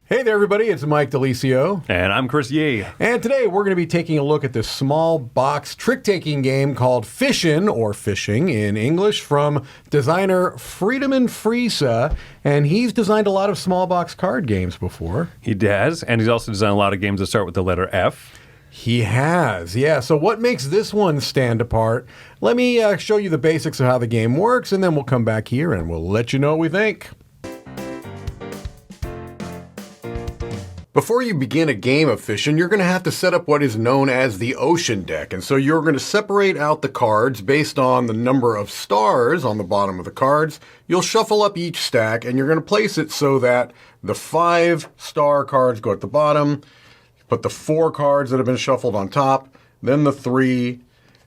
Hey there, everybody. It's Mike DiLisio. And I'm Chris Yi. And today we're going to be taking a look at this small box trick-taking game called Fishin', or Fishing in English, from designer Friedemann Friese. And he's designed a lot of small box card games before. He does, and he's also designed a lot of games that start with the letter F. He has, yeah. So what makes this one stand apart? Let me show you the basics of how the game works, and then we'll come back here and we'll let you know what we think. Before you begin a game of Fishin', you're going to have to set up what is known as the ocean deck. And so you're going to separate out the cards based on the number of stars on the bottom of the cards. You'll shuffle up each stack and you're going to place it so that the 5-star cards go at the bottom, put the 4 cards that have been shuffled on top, then the 3,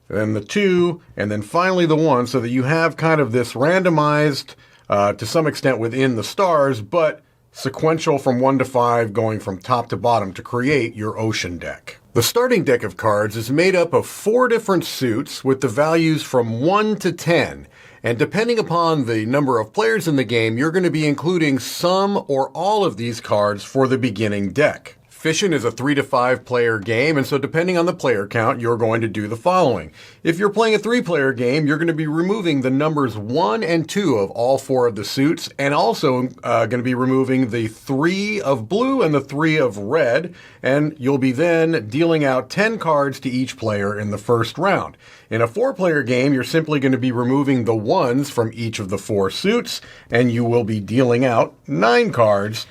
then the 2, and then finally the 1, so that you have kind of this randomized, to some extent within the stars, but sequential from 1 to 5 going from top to bottom to create your ocean deck. The starting deck of cards is made up of 4 different suits with the values from 1 to 10. And depending upon the number of players in the game, you're going to be including some or all of these cards for the beginning deck. Fishin' is a 3 to 5 player game, and so depending on the player count, you're going to do the following. If you're playing a 3-player game, you're going to be removing the numbers 1 and 2 of all 4 of the suits, and also going to be removing the 3 of blue and the 3 of red, and you'll be then dealing out 10 cards to each player in the first round. In a 4-player game, you're simply going to be removing the 1s from each of the 4 suits, and you will be dealing out 9 cards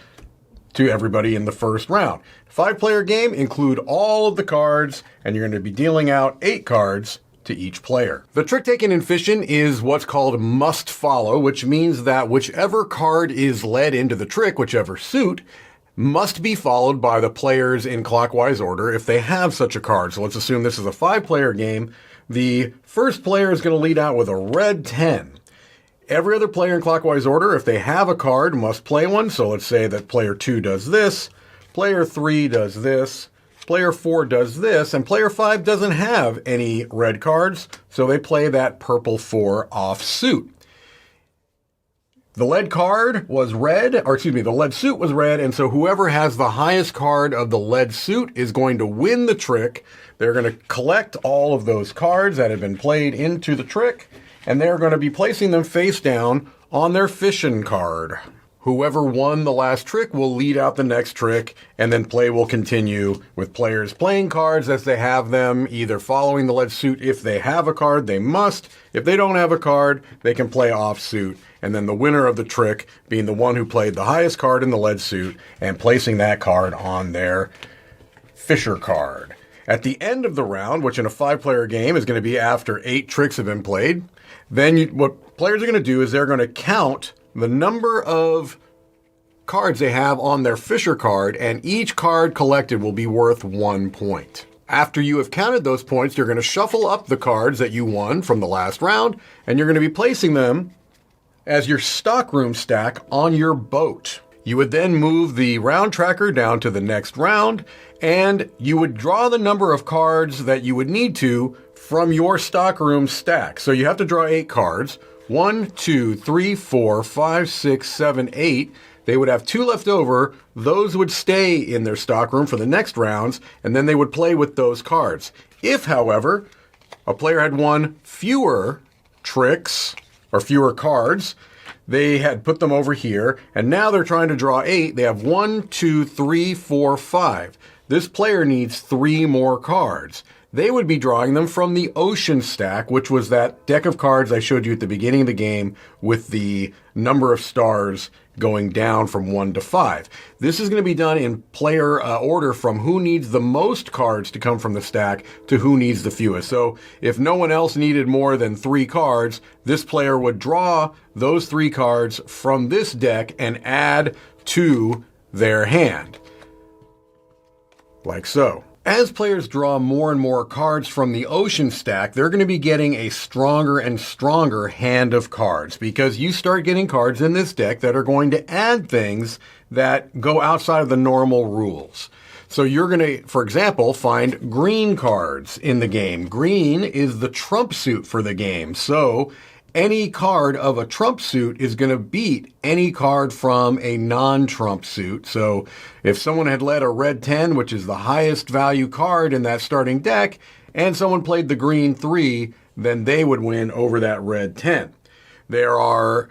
to everybody in the first round. 5-player game, include all of the cards, and you're going to be dealing out 8 cards to each player. The trick taken in Fishin' is what's called must follow, which means that whichever card is led into the trick, whichever suit, must be followed by the players in clockwise order if they have such a card. So let's assume this is a 5-player game. The first player is going to lead out with a red 10. Every other player in clockwise order, if they have a card, must play one. So let's say that player 2 does this, player 3 does this, player 4 does this, and player 5 doesn't have any red cards, so they play that purple 4 off suit. The lead card was red, the lead suit was red, and so whoever has the highest card of the lead suit is going to win the trick. They're going to collect all of those cards that have been played into the trick, and they're going to be placing them face down on their Fishin' card. Whoever won the last trick will lead out the next trick, and then play will continue with players playing cards as they have them, either following the lead suit. If they have a card, they must. If they don't have a card, they can play off suit. And then the winner of the trick being the one who played the highest card in the lead suit and placing that card on their Fisher card. At the end of the round, which in a 5-player game is going to be after 8 tricks have been played, then what players are going to do is they're going to count the number of cards they have on their Fisher card, and each card collected will be worth 1 point. After you have counted those points, you're going to shuffle up the cards that you won from the last round, and you're going to be placing them as your stockroom stack on your boat. You would then move the round tracker down to the next round, and you would draw the number of cards that you would need to from your stockroom stack. So you have to draw 8 cards. 1, 2, 3, 4, 5, 6, 7, 8. They would have 2 left over. Those would stay in their stockroom for the next rounds, and then they would play with those cards. If, however, a player had won fewer tricks or fewer cards, they had put them over here, and now they're trying to draw 8. They have 1, 2, 3, 4, 5. This player needs 3 more cards. They would be drawing them from the ocean stack, which was that deck of cards I showed you at the beginning of the game with the number of stars going down from 1 to 5. This is going to be done in player order from who needs the most cards to come from the stack to who needs the fewest. So if no one else needed more than 3 cards, this player would draw those 3 cards from this deck and add to their hand. Like so. As players draw more and more cards from the ocean stack, they're going to be getting a stronger and stronger hand of cards, because you start getting cards in this deck that are going to add things that go outside of the normal rules. So you're going to, for example, find green cards in the game. Green is the trump suit for the game. So any card of a Trump suit is going to beat any card from a non-Trump suit. So if someone had led a red 10, which is the highest value card in that starting deck, and someone played the green 3, then they would win over that red 10. There are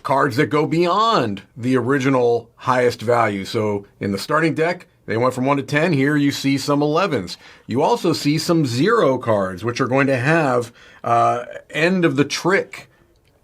cards that go beyond the original highest value. So in the starting deck, they went from 1 to 10. Here you see some 11s. You also see some 0 cards, which are going to have end of the trick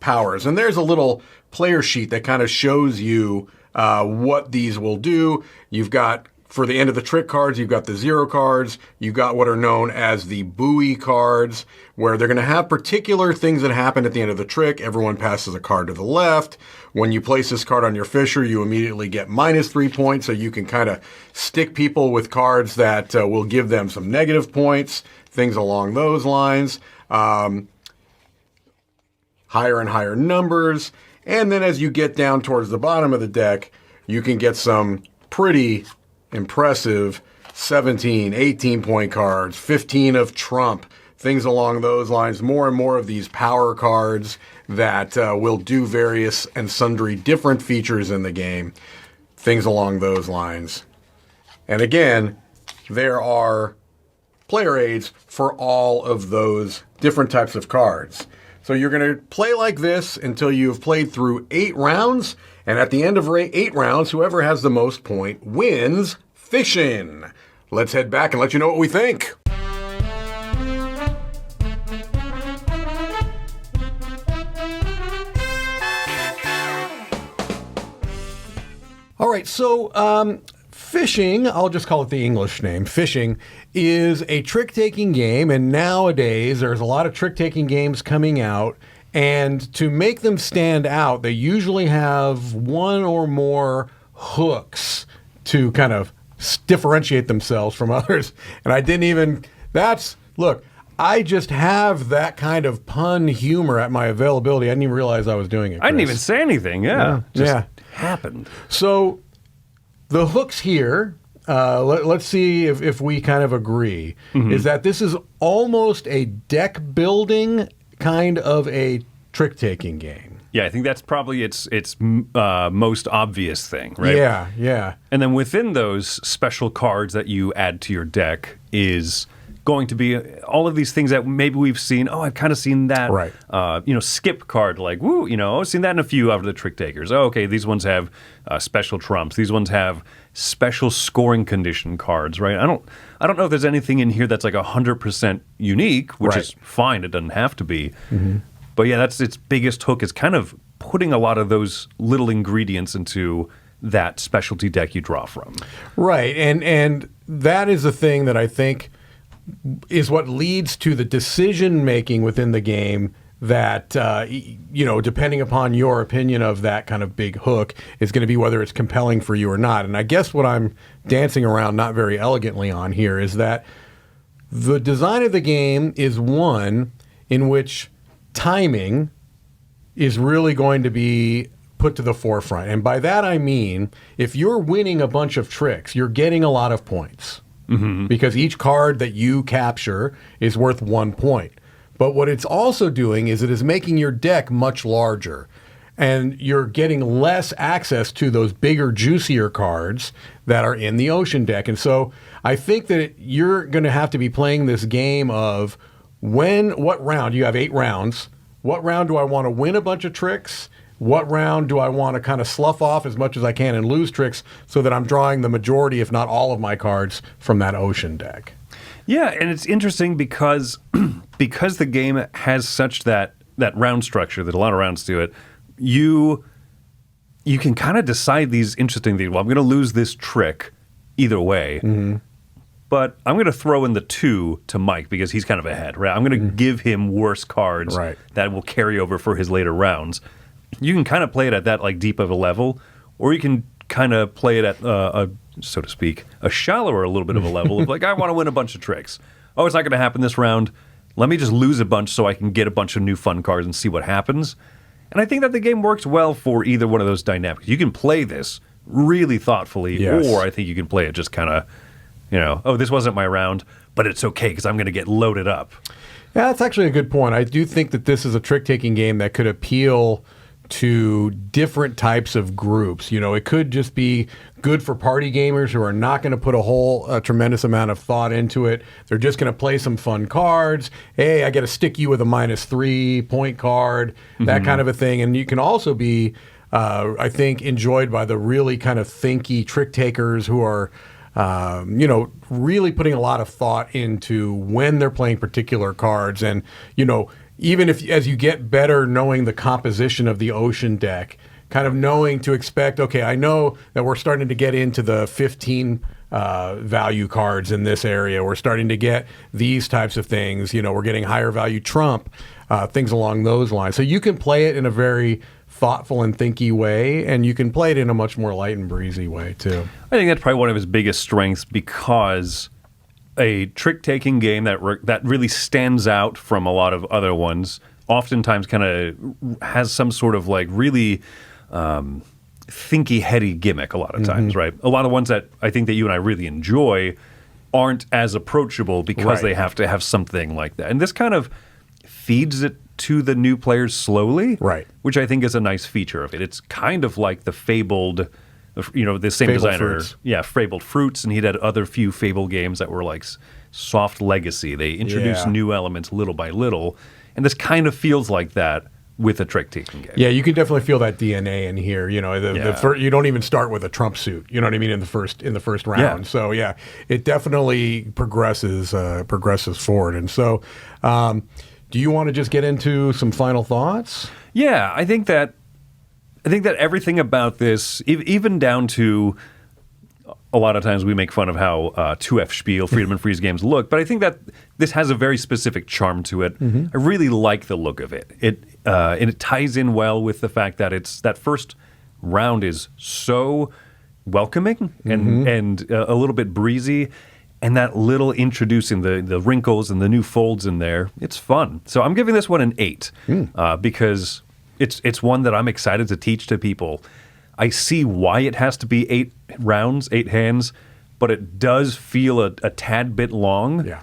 powers. And there's a little player sheet that kind of shows you what these will do. You've got, for the end of the trick cards, you've got the 0 cards. You've got what are known as the buoy cards, where they're going to have particular things that happen at the end of the trick. Everyone passes a card to the left. When you place this card on your Fisher, you immediately get -3 points, so you can kind of stick people with cards that will give them some negative points, things along those lines. Higher and higher numbers. And then as you get down towards the bottom of the deck, you can get some pretty impressive 17, 18-point cards, 15 of Trump, things along those lines. More and more of these power cards that will do various and sundry different features in the game, things along those lines. And again, there are player aids for all of those different types of cards. So you're going to play like this until you've played through 8 rounds, and at the end of 8 rounds, whoever has the most point wins fishing. Let's head back and let you know what we think. All right, so fishing, I'll just call it the English name, fishing, is a trick-taking game, and nowadays there's a lot of trick-taking games coming out, and to make them stand out, they usually have one or more hooks to kind of differentiate themselves from others. And I didn't even, look, I just have that kind of pun humor at my availability. I didn't even realize I was doing it, Chris. I didn't even say anything, just happened. So the hooks here, let's see if we kind of agree, is that this is almost a deck building kind of a trick-taking game. Yeah, I think that's probably its most obvious thing, right? Yeah. And then within those special cards that you add to your deck is going to be all of these things that maybe we've seen. Oh, I've kind of seen that. Right. Skip card, like, woo, I've seen that in a few out of the trick takers. Oh, okay, these ones have special trumps. These ones have special scoring condition cards, right? I don't know if there's anything in here that's like 100% unique, which is fine. It doesn't have to be. Mm-hmm. But yeah, that's its biggest hook, is kind of putting a lot of those little ingredients into that specialty deck you draw from. Right, and that is the thing that I think is what leads to the decision-making within the game that, depending upon your opinion of that kind of big hook, is going to be whether it's compelling for you or not. And I guess what I'm dancing around not very elegantly on here is that the design of the game is one in which timing is really going to be put to the forefront. And by that I mean, if you're winning a bunch of tricks, you're getting a lot of points. Mm-hmm. Because each card that you capture is worth 1 point. But what it's also doing is it is making your deck much larger. And you're getting less access to those bigger, juicier cards that are in the ocean deck. And so I think that you're going to have to be playing this game of what round, you have 8 rounds, what round do I want to win a bunch of tricks? What round do I want to kind of slough off as much as I can and lose tricks so that I'm drawing the majority, if not all of my cards from that ocean deck? Yeah, and it's interesting because the game has such that round structure, that a lot of rounds to it, you can kind of decide these interesting things. Well, I'm going to lose this trick either way. Mm-hmm. But I'm going to throw in the 2 to Mike because he's kind of ahead, right? I'm going to give him worse cards that will carry over for his later rounds. You can kind of play it at that like deep of a level, or you can kind of play it at, so to speak, a shallower a little bit of a level of like, I want to win a bunch of tricks. Oh, it's not going to happen this round. Let me just lose a bunch so I can get a bunch of new fun cards and see what happens. And I think that the game works well for either one of those dynamics. You can play this really thoughtfully, or I think you can play it just kind of, oh, this wasn't my round, but it's okay because I'm going to get loaded up. Yeah, that's actually a good point. I do think that this is a trick-taking game that could appeal to different types of groups. It could just be good for party gamers who are not going to put a tremendous amount of thought into it. They're just going to play some fun cards. Hey, I got to stick you with a -3 point card, that kind of a thing. And you can also be, I think, enjoyed by the really kind of thinky trick takers who are really putting a lot of thought into when they're playing particular cards. And, even as you get better knowing the composition of the ocean deck, kind of knowing to expect, okay, I know that we're starting to get into the 15 value cards in this area. We're starting to get these types of things. We're getting higher value trump, things along those lines. So you can play it in a very thoughtful and thinky way, and you can play it in a much more light and breezy way, too. I think that's probably one of his biggest strengths, because a trick-taking game that really stands out from a lot of other ones oftentimes kind of has some sort of really thinky, heady gimmick a lot of times, right? A lot of ones that I think that you and I really enjoy aren't as approachable because they have to have something like that. And this kind of feeds it to the new players slowly, right? Which I think is a nice feature of it. It's kind of like the Fabled, the same Fabled designer, Fruits. Fabled Fruits, and he'd had other few Fable games that were like soft legacy. They introduced new elements little by little, and this kind of feels like that with a trick-taking game. Yeah, you can definitely feel that DNA in here. You don't even start with a trump suit. You know what I mean, in the first round. Yeah. So yeah, it definitely progresses forward. And so, do you want to just get into some final thoughts? Yeah, I think that everything about this, even down to a lot of times we make fun of how 2F Spiel, Friedemann Friese games look, but I think that this has a very specific charm to it. I really like the look of it. And it ties in well with the fact that that first round is so welcoming and a little bit breezy, and that little introducing the wrinkles and the new folds in there, it's fun. So I'm giving this one an 8 because it's one that I'm excited to teach to people. I see why it has to be 8 rounds, 8 hands, but it does feel a tad bit long. Yeah.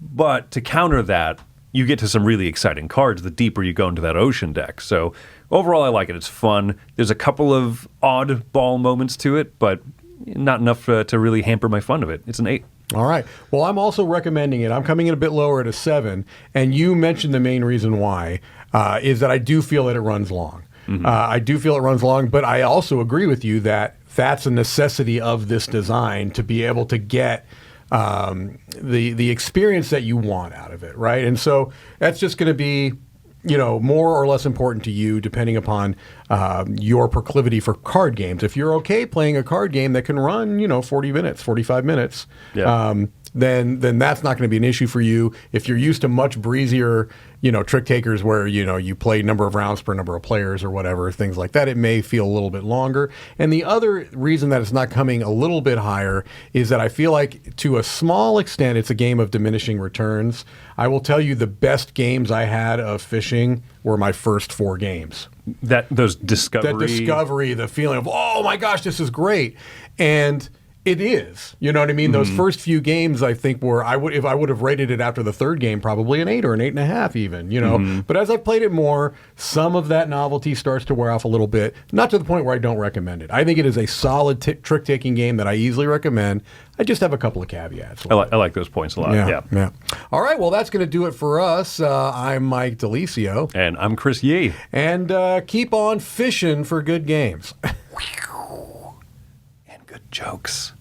But to counter that, you get to some really exciting cards the deeper you go into that ocean deck. So overall, I like it. It's fun. There's a couple of oddball moments to it, but not enough to really hamper my fun of it. It's an 8. All right. Well, I'm also recommending it. I'm coming in a bit lower at a 7, and you mentioned the main reason why is that I do feel that it runs long. I do feel it runs long, but I also agree with you that that's a necessity of this design to be able to get the experience that you want out of it, right? And so that's just going to be, more or less important to you depending upon your proclivity for card games. If you're okay playing a card game that can run, 40 minutes, 45 minutes, then that's not going to be an issue for you. If you're used to much breezier, trick takers where, you play number of rounds per number of players or whatever, things like that, it may feel a little bit longer. And the other reason that it's not coming a little bit higher is that I feel like to a small extent, it's a game of diminishing returns. I will tell you the best games I had of fishing were my first 4 games. That discovery, the feeling of, oh my gosh, this is great. And it is. You know what I mean? Those first few games, I think, were if I would have rated it after the 3rd game, probably an 8 or an 8.5 even, But as I played it more, some of that novelty starts to wear off a little bit, not to the point where I don't recommend it. I think it is a solid trick-taking game that I easily recommend. I just have a couple of caveats. I like those points a lot. Yeah. All right, well, that's going to do it for us. I'm Mike DiLisio. And I'm Chris Yi. And keep on fishing for good games. Good jokes.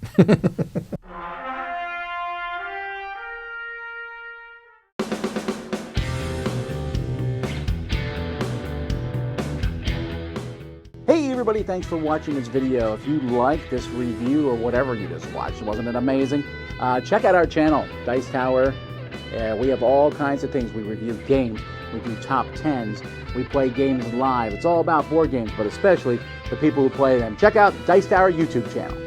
Hey everybody, thanks for watching this video. If you like this review or whatever you just watched, wasn't it amazing? Check out our channel, Dice Tower. We have all kinds of things. We review games, we do top 10s, we play games live. It's all about board games, but especially the people who play them. Check out Dice Tower YouTube channel.